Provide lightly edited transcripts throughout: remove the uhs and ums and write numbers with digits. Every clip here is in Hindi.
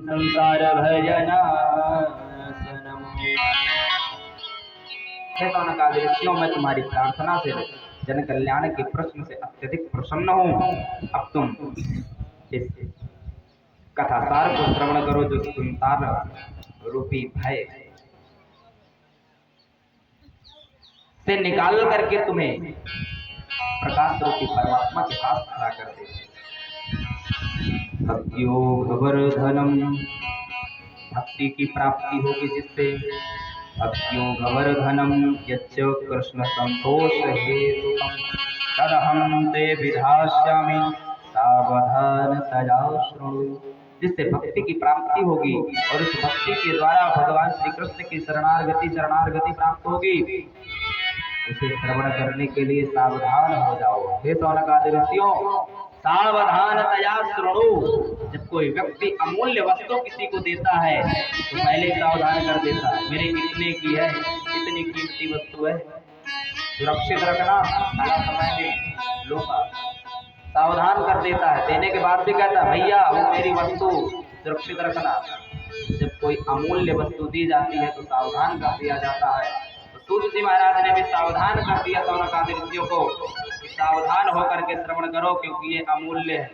संसार भजनासनम। हे सौनकादि ऋषियों, मैं तुम्हारी प्रार्थना से जन कल्याण के प्रश्न से अत्यधिक प्रसन्न हूँ। अब तुम इस कथासार को श्रवण करो, जो संसार रूपी भय से निकाल करके तुम्हें प्रकाश रूपी परमात्मा के पास खड़ा कर दे। भक्तियोगवर्धनम, भक्ति की प्राप्ति होगी जिससे। भक्तियोगवर्धनम यच्च कृष्ण संतोष हेतुकं तदहं ते विधास्यामि सावधानतया शृणु। जिससे भक्ति की प्राप्ति होगी और उस भक्ति के द्वारा भगवान श्री कृष्ण की शरणागति प्राप्त होगी। उसे श्रवण करने के लिए सावधान हो जाओ। हे सौनकादि ऋषियों, सावधानतया शृणु। जब कोई व्यक्ति अमूल्य वस्तु किसी को देता है तो पहले सावधान कर देता है, मेरे इतने की है, इतनी कीमती वस्तु है, सुरक्षित रखना, आना समय में लोग सावधान कर देता है। देने के बाद भी कहता है भैया वो मेरी वस्तु सुरक्षित रखना। जब कोई अमूल्य वस्तु दी जाती है तो सावधान कर दिया जाता है। सूत जी महाराज ने भी सावधान कर दिया सौनकादि ऋषियों को, सावधान होकर के श्रवण करो, क्योंकि ये अमूल्य है,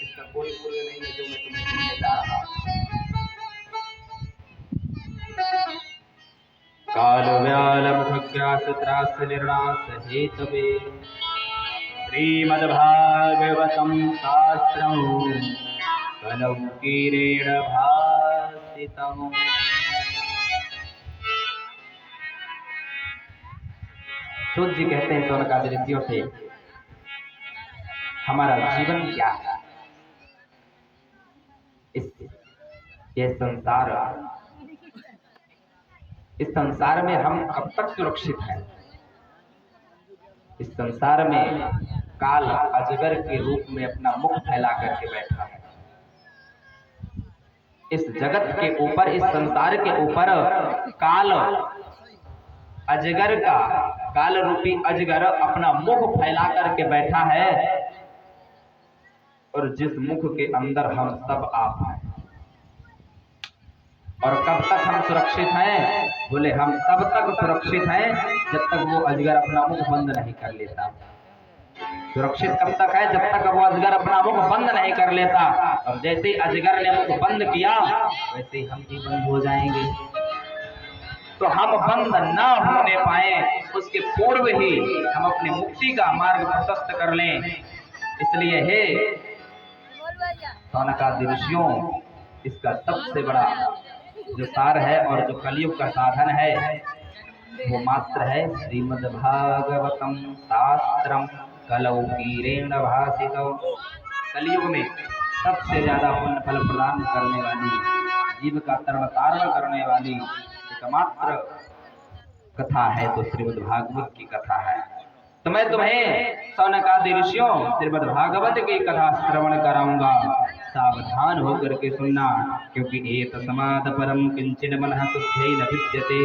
इसका कोई मूल्य नहीं है जो मैं तुम्हें सुनने जा रहा हूं। काल व्याल मुख्यास त्रास निर्णास हेतवे श्रीमद्भागवतम शास्त्रम कलौकीरेण भासितम्। सूत जी कहते हैं सौनकादि ऋषियों से, हमारा जीवन क्या है, ये इस संसार में हम कब तक सुरक्षित हैं। इस संसार में काल अजगर के रूप में अपना मुख फैला करके बैठा है। इस जगत के ऊपर, इस संसार के ऊपर काल अजगर का, काल रूपी अजगर अपना मुख फैला करके बैठा है, और जिस मुख के अंदर हम सब आप हैं। और कब तक हम सुरक्षित हैं? बोले हम तब तक सुरक्षित हैं जब तक वो अजगर अपना मुख बंद नहीं कर लेता। सुरक्षित कब तक है? जब तक वो अजगर अपना मुख बंद नहीं कर लेता। और जैसे ही अजगर ने मुख बंद किया वैसे ही हम भी बंद हो जाएंगे। तो हम बंद ना होने पाए उसके पूर्व ही हम अपनी मुक्ति का मार्ग प्रशस्त कर लें। इसलिए हे सौनकादि ऋषियों, इसका सबसे बड़ा जो सार है और जो कलयुग का साधन है वो मात्र है श्रीमद्भागवतम शास्त्रम कलौकीरेण भासितम्। कलयुग में सबसे ज्यादा पुण्य फल प्रदान करने वाली, जीव का तरण तारण करने वाली एकमात्र कथा है तो श्रीमद्भागवत की कथा है। तो मैं तुम्हें सौनकादि ऋषियों श्रीमद्भागवत की कथा श्रवण कराऊंगा, सावधान होकर के सुनना, क्योंकि एक समाद परम किंचन मनः शुद्धे न विद्यते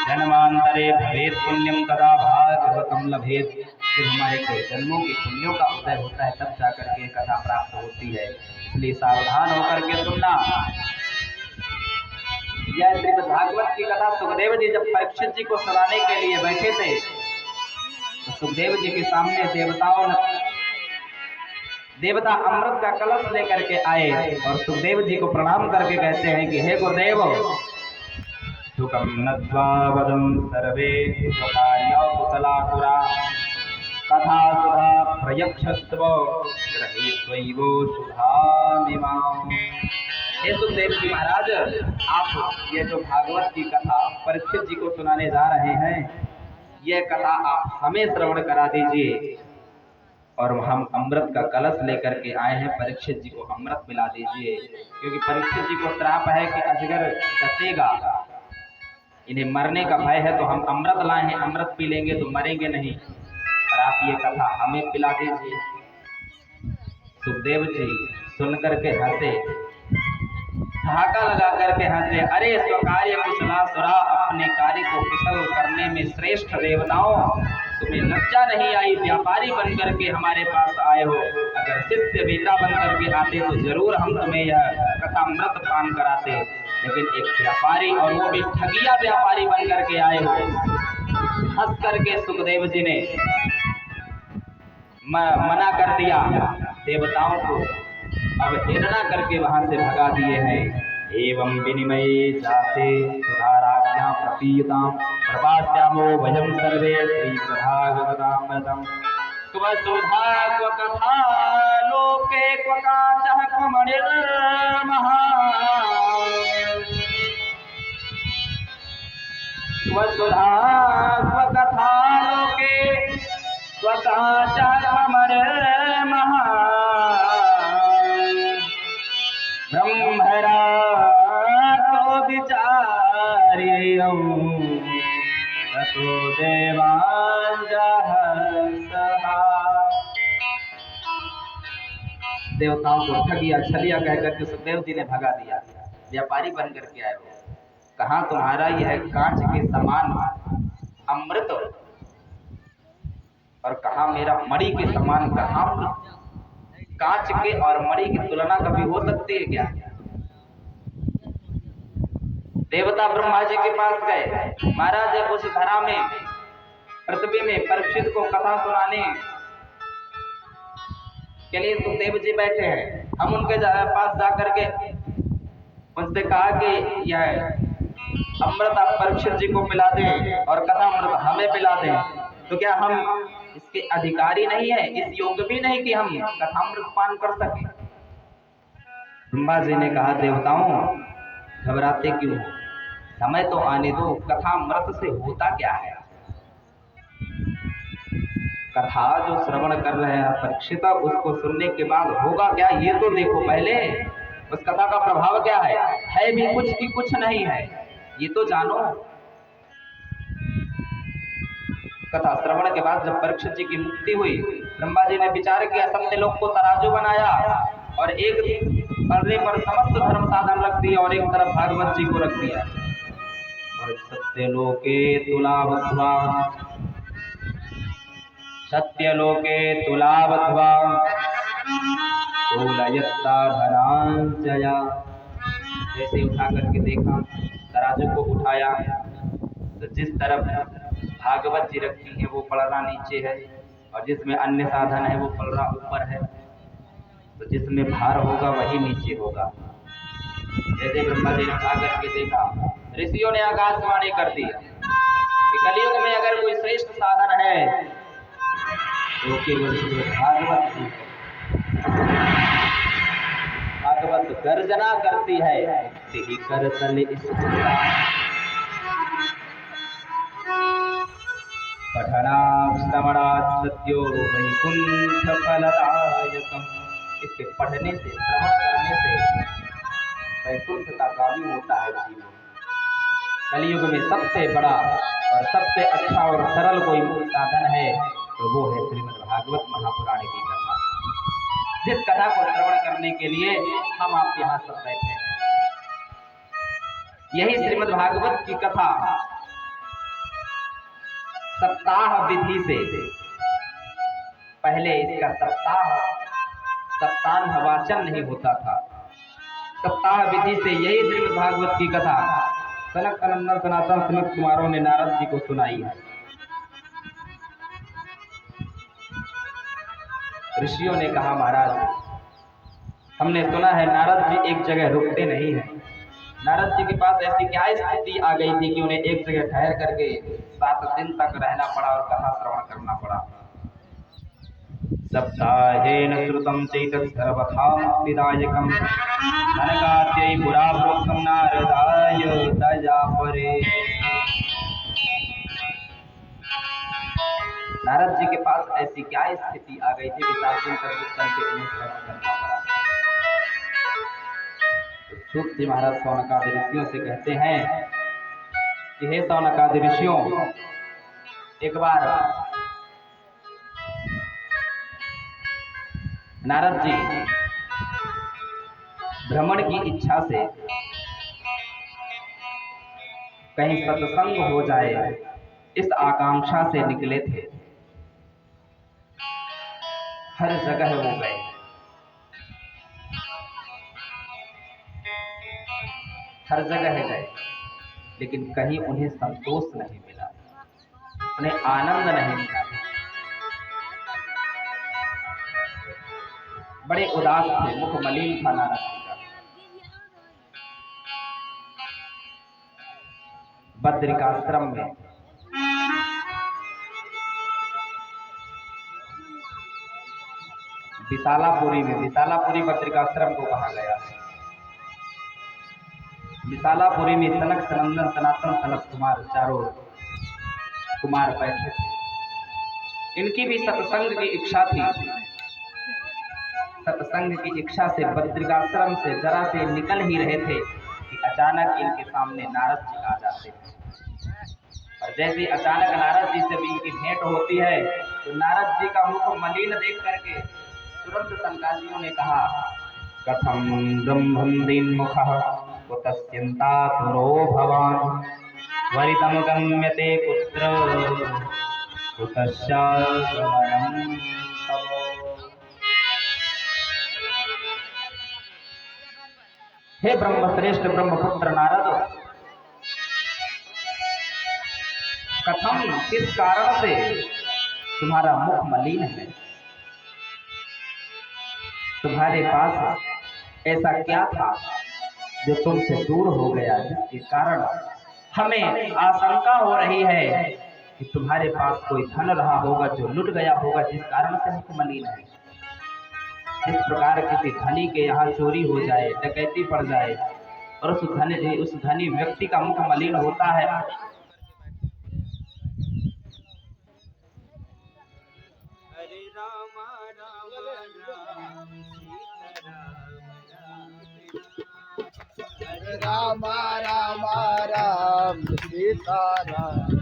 जन्मांतरे भवेत् पुण्यम तदा भागवतम लभेत्। जब हमारे कई जन्मों के पुण्यों का उदय होता है तब जाकर के कथा प्राप्त होती है। इसलिए सावधान होकर के सुनना। यह श्रीमद्भागवत की कथा सुखदेव जी जब परीक्षित जी को सुनाने के लिए बैठे थे तो सुखदेव जी के सामने देवता अमृत का कलश लेकर के आए और सुखदेव जी को प्रणाम करके कहते हैं कि हे गुरुदेव, सुखम नत्वा वदं सर्वे स्वकार्यो कुशलाकुरा कथा सुधा प्रयक्षस्व गृहीत्वैव सुधामिमाम्। हे सुखदेव जी महाराज, आप ये जो भागवत की कथा परीक्षित जी को सुनाने जा रहे हैं, यह कथा आप हमें श्रवण करा दीजिए। और हम अमृत का कलश लेकर के आए हैं, परीक्षित जी को अमृत मिला दीजिए, क्योंकि परीक्षित जी को श्राप है कि अजगर डसेगा, इन्हें मरने का भय है। तो हम अमृत लाए हैं, अमृत पी लेंगे तो मरेंगे नहीं, और आप ये कथा हमें पिला दीजिए। सुखदेव जी सुन करके हंसे, ठहाका लगा करके हंसे, अरे स्वकार्य कुशलासुरा, अपने कार्य को कुशल करने में श्रेष्ठ देवताओं, तुम्हें लज्जा नहीं आई? व्यापारी बन करके हमारे पास आए हो, अगर शिष्य बेटा बन करके आते तो जरूर हम तुम्हें यह कथा अमृत पान कराते, लेकिन एक व्यापारी, और वो भी ठगिया व्यापारी बन करके आए हो, हंस करके सुखदेव जी ने मना कर दिया देवताओं को, अब हिरणा करके वहां से भगा दिए हैं। एवं विनिमय जाते सुधाराज्ञा प्रपीयतां प्रभास्यामो भजं सर्वे श्री प्रभागवतामृतम् स्वसुधा स्वकथा लोके क्वकाचः क्वमणिर्महा स्वसुधा स्वकथा लोके स्वकाचः क्वमणिर्महा ब्रह्मरा तो विचार्यं ततो देवांजः सहा। देवताओं को ठगिया छलिया कह करके सुखदेव जी ने भगा दिया। व्यापारी बन करके आए हो, कहाँ तुम्हारा यह कांच के समान अमृत और कहाँ मेरा मणि के समान कथा। कांच के और मणि की तुलना कभी हो सकती है क्या? देवता ब्रह्मा जी के पास गए, महाराज उस धरा में पृथ्वी में परीक्षित को कथा सुनाने के लिए सुखदेव जी बैठे हैं। हम उनके पास जाकर के उनसे कहा कि यह अमृत आप परीक्षित जी को पिला दें और कथा अमृत हमें पिला दें, तो क्या हम इसके अधिकारी नहीं है, इस योग्य भी नहीं कि हम कथामृत पान कर सके? ब्रह्मा जी ने कहा, देवताओं घबराते क्यों हो, समय तो आने दो, कथामृत से होता क्या है? कथा जो श्रवण कर रहे हैं परीक्षित, उसको सुनने के बाद होगा क्या ये तो देखो पहले, उस कथा का प्रभाव क्या है भी कुछ की कुछ नहीं है, ये तो जानो। कथा श्रवण के बाद जब परीक्षित जी की मुक्ति हुई, ब्रह्मा जी ने विचार किया, सत्य लोक को तराजू बनाया और एक पर्दे पर समस्त धर्म साधन रख दिया और एक तरफ भागवत जी को रख दिया। और सत्य लोके तुलावध्वा, सत्य लोके तुलावध्वा तुलयत्ताभरांजया, जैसे उठा करके देखा, तराजू को उठाया तो जिस तरफ भागवत जी रखती है वो पलड़ा नीचे है और जिसमें अन्य साधन है वो पलड़ा ऊपर है, तो जिसमें भार होगा वही नीचे होगा। जैसे ब्रह्मा जी ने उठा करके देखा, ऋषियों ने आकाशवाणी कर दी कि कलयुग में अगर कोई श्रेष्ठ साधन है तो केवल भागवत जी। भागवत गर्जना करती है, तेहि कर तले पठनात् श्रवणात् सद्यो वैकुंठ फलदायकम्, इसके पढ़ने से श्रवण करने से वैकुंठ का गामी होता है जीवन। कलयुग में सबसे बड़ा और सबसे अच्छा और सरल कोई साधन है तो वो है श्रीमद् भागवत महापुराण की कथा, जिस कथा को श्रवण करने के लिए हम आप यहाँ सब बैठे हैं। यही श्रीमद् भागवत की कथा सप्ताह विधि से, पहले इसका सप्ताह वाचन नहीं होता था, सप्ताह विधि से यही श्रीमद् भागवत की कथा सनक सनंदन सनातन सनत कुमारों ने नारद जी को सुनाई है। ऋषियों ने कहा, महाराज हमने सुना है नारद जी एक जगह रुकते नहीं हैं, नारद जी के पास ऐसी क्या स्थिति आ गई थी कि उन्हें एक जगह ठहर करके 7 दिन तक रहना पड़ा और कथा श्रवण करना पड़ा। सप्ताहेन श्रुतं चैतत् सर्वथा मुक्तिदायकं नरकाद्यै पुरा प्रोक्तं नारदाय दयापरे। नारद जी के पास ऐसी क्या स्थिति आ गई थी कि 7 दिन तक रुक करके उन्हें श्रवण करना पड़ा। सूत जी महाराज सौनकादि ऋषियों से कहते हैं कि हे सौनकादि ऋषियों, एक बार नारद जी भ्रमण की इच्छा से कहीं सत्संग हो जाए इस आकांक्षा से निकले थे। हर जगह वो गए, हर जगह गए, लेकिन कहीं उन्हें संतोष नहीं मिला, उन्हें आनंद नहीं मिला। बड़े उदास थे, मुख मलिन था नारद जी का। बद्रिकाश्रम में विशालापुरी बद्रिकाश्रम को कहा गया। विशालापुरी में सनक सनंदन सनातन सनत कुमार चारों कुमार बैठे थे। इनकी भी सत्संग की इच्छा थी। सत्संग की इच्छा से बद्रिकाश्रम से जरा से निकल ही रहे थे कि अचानक इनके सामने नारद जी आ जाते हैं। और जैसे अचानक नारद जी से भी इनकी भेंट होती है तो नारद जी का मुख मलिन देख करके तुरंत सनकादियों ने कहा, कथम ब्रह्मदीन मुख कुतस्यन्तातुरो भवान् वरितम गम्यते पुत्र कुतश्चागमनं तव। हे ब्रह्मश्रेष्ठ ब्रह्मपुत्र नारद, कथम किस कारण से तुम्हारा मुख मलिन है? तुम्हारे पास ऐसा क्या था जो तुमसे दूर हो गया, जिसके कारण हमें आशंका हो रही है कि तुम्हारे पास कोई धन रहा होगा जो लुट गया होगा, जिस कारण से मुख मलिन है। इस प्रकार किसी धनी के यहाँ चोरी हो जाए, डकैती पड़ जाए और उस धनी व्यक्ति का मुख मलिन होता है। राम राम राम सीता राम।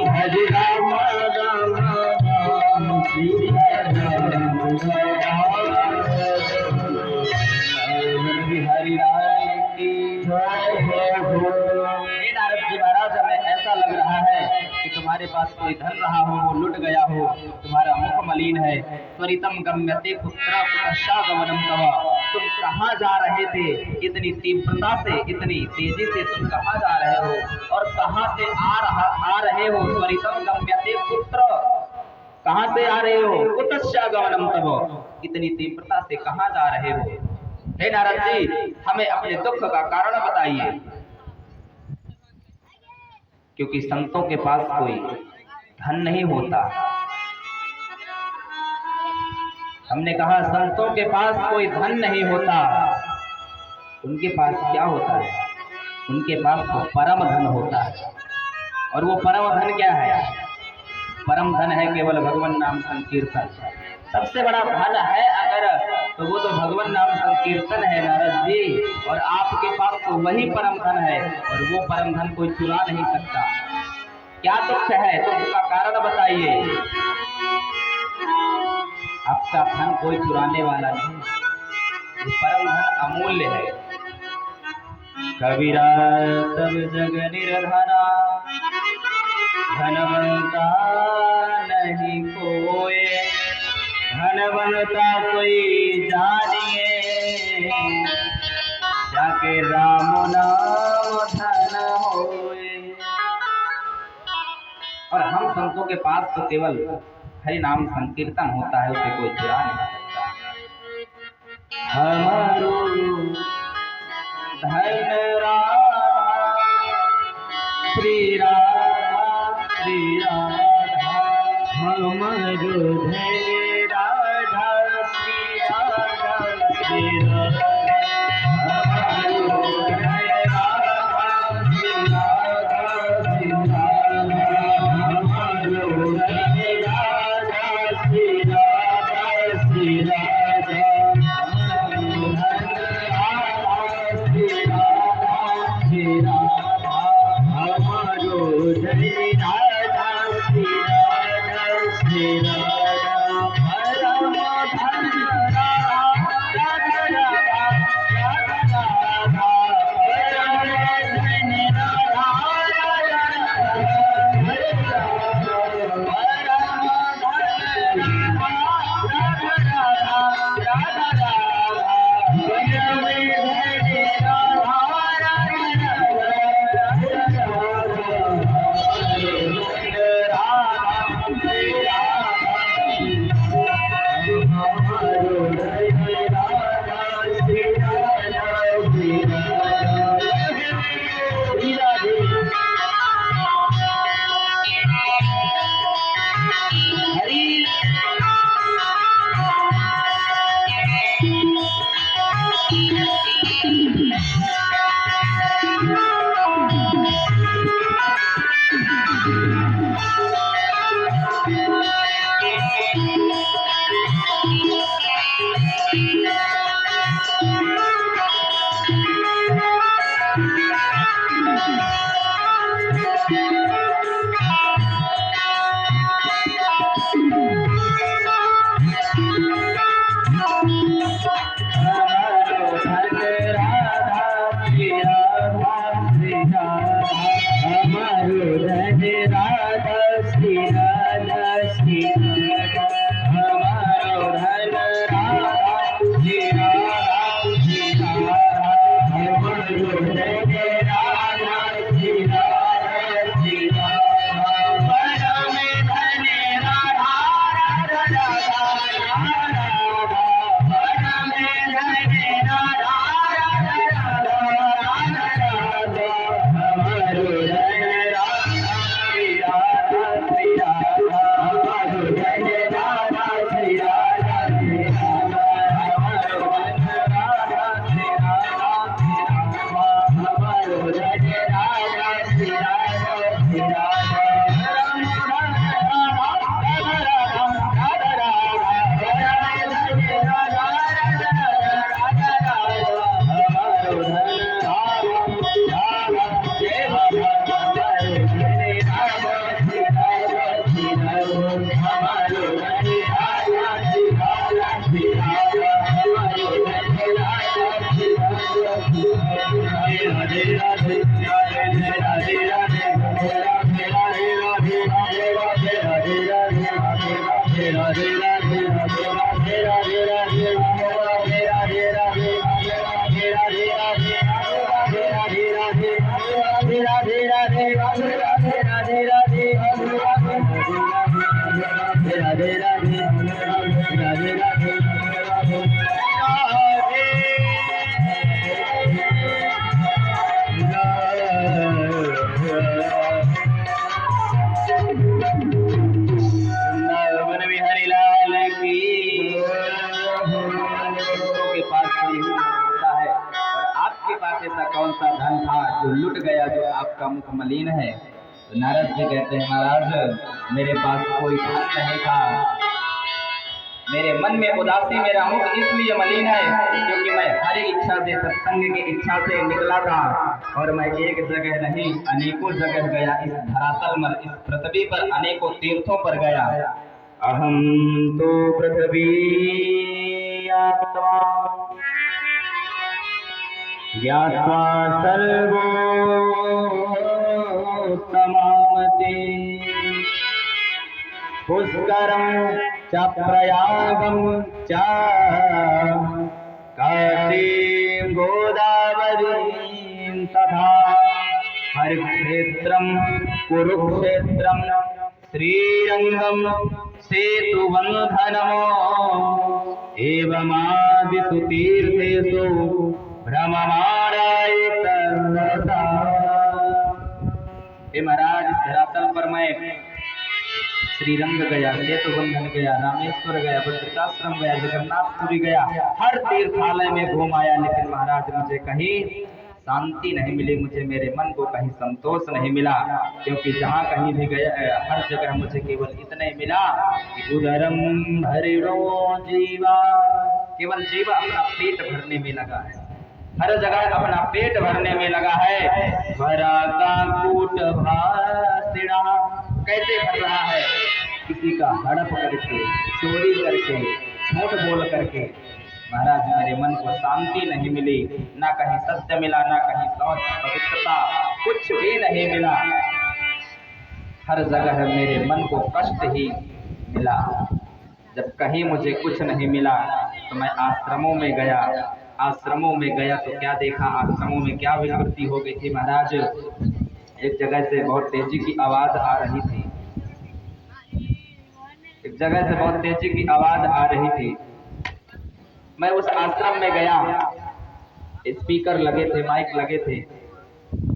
हरे राम राम राम सीता राम हरि राम की जय हो। नारद जी महाराज, हमें ऐसा लग रहा है कि तुम्हारे पास कोई धन रहा हो, वो लुट गया हो, तुम्हारा मुख मलिन है। त्वरितम गम्यते पुत्रा कुतश्चागमनं तव। तुम कहाँ जा रहे थे? इतनी तीव्रता से, इतनी तेजी से तुम कहाँ जा रहे हो और कहाँ से आ रहे हो? त्वरितम गम्यते पुत्र, कहाँ से आ रहे हो? कुतश्चागमनं तव, इतनी तीव्रता से कहाँ जा रहे हो? हे नारद जी, हमें अपने दुख का कारण बताइए, क्योंकि संतों के पास कोई धन नहीं होता। हमने कहा संतों के पास कोई धन नहीं होता। उनके पास क्या होता है? उनके पास तो परम धन होता है। और वो परम धन क्या है? परम धन है केवल भगवान नाम संकीर्तन। सबसे बड़ा धन है अगर, तो वो तो भगवान नाम संकीर्तन है नारद जी। और आपके पास तो वही परम धन है, और वो परम धन कोई चुरा नहीं सकता। क्या दुख है? दुख का कारण बताइए। आपका धन कोई चुराने वाला नहीं, ये परम धन अमूल्य है। कबीरा सब जग निर्धना, धनवंता नहीं कोई, धनवंता कोई जानिए, जाके राम नाम धन होए। और हम संतों के पास तो केवल हरि नाम संकीर्तन होता है, उसे कोई चुरा नहीं सकता। हमारो धन राधा, श्री राधा श्री राधा, हमारो धन राधा श्री राधा श्री राधा, हमारो धन राधा श्री राधा श्री राधा, हमारो धन राधा श्री राधा श्री राधा, हमारो धन ऐसा कौन सा धन था जो लुट गया, जो आपका मुख मलिन है। तो नारद जी कहते हैं, महाराज मेरे पास कोई धन नहीं था, मेरे मन में उदासी, मेरा मुख इसलिए मलिन है क्योंकि मैं हर इच्छा से, सत्संग की इच्छा से निकला था और मैं एक जगह नहीं अनेकों जगह गया। इस धरातल पर, इस पृथ्वी पर अनेकों तीर्थों पर गया। अहम तो पृथ्वी आत्मा ज्ञात्वा सर्वोत्तमामते पुष्करं च प्रयागं च काशीं गोदावरीं तथा हरिक्षेत्रं कुरुक्षेत्रं श्रीरंगं सेतुबन्धनम् एवमादिषु तीर्थेषु भ्रममाणाय सर्वदा। हे महाराज, इस धरातल पर मैं श्रीरंग गया, सेतुबंधन गया, रामेश्वर गया, बद्रिकाश्रम गया, जगन्नाथपुरी गया, हर तीर्थालय में घूम आया, लेकिन महाराज मुझे कहीं शांति नहीं मिली, मुझे मेरे मन को कहीं संतोष नहीं मिला, क्योंकि जहाँ कहीं भी गया हर जगह मुझे केवल इतना ही मिला कि उदरम भरिणो जीवा, केवल जीवा अपना पेट भरने में लगा है, हर जगह अपना पेट भरने में लगा है। भरा का कूट भाषिणा, कैसे भर रहा है? किसी का हड़प करके, चोरी करके, झूठ बोल करके। महाराज मेरे मन को शांति नहीं मिली, ना कहीं सत्य मिला, ना कहीं सौच पवित्रता, कुछ भी नहीं मिला। हर जगह मेरे मन को कष्ट ही मिला। जब कहीं मुझे कुछ नहीं मिला तो मैं आश्रमों में गया, आश्रमों में गया तो क्या देखा, आश्रमों में क्या विकृति हो गई थी महाराज। एक जगह से बहुत तेजी की आवाज आ रही थी, एक जगह से बहुत तेजी की आवाज आ रही थी। मैं उस आश्रम में गया, स्पीकर लगे थे, माइक लगे थे,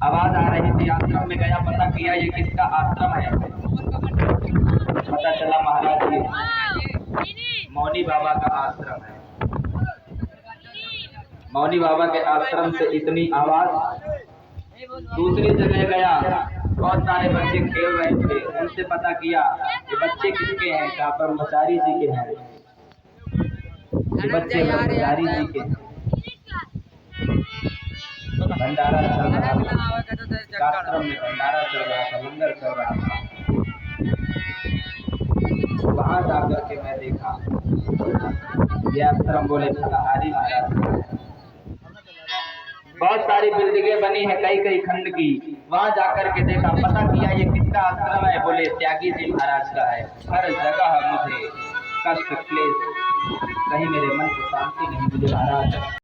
आवाज आ रही थी। आश्रम में गया, पता किया ये किसका आश्रम है। पता चला महाराज ये मौनी बाबा का आश्रम है। मौनी बाबा के आश्रम से इतनी आवाज। दूसरी जगह गया, बहुत सारे बच्चे खेल रहे थे, उनसे पता किया ये बच्चे किसके हैं, कहा ब्रह्मचारी जी के हैं, ये बच्चे ब्रह्मचारी जी के हैं। भंडारा चल रहा था, आश्रम में भंडारा चल रहा था, लंगर चल रहा था। वहां जाकर के मैं देखा ये आश्रम बोले फलाहारी महाराज। बहुत सारी बिल्डिंगें बनी है कई कई खंड की। वहां जाकर के देखा, पता किया ये किसका आश्रम है, बोले त्यागी जी महाराज का है। हर जगह मुझे कष्ट क्लेश, कहीं मेरे मन को शांति नहीं मिली महाराज।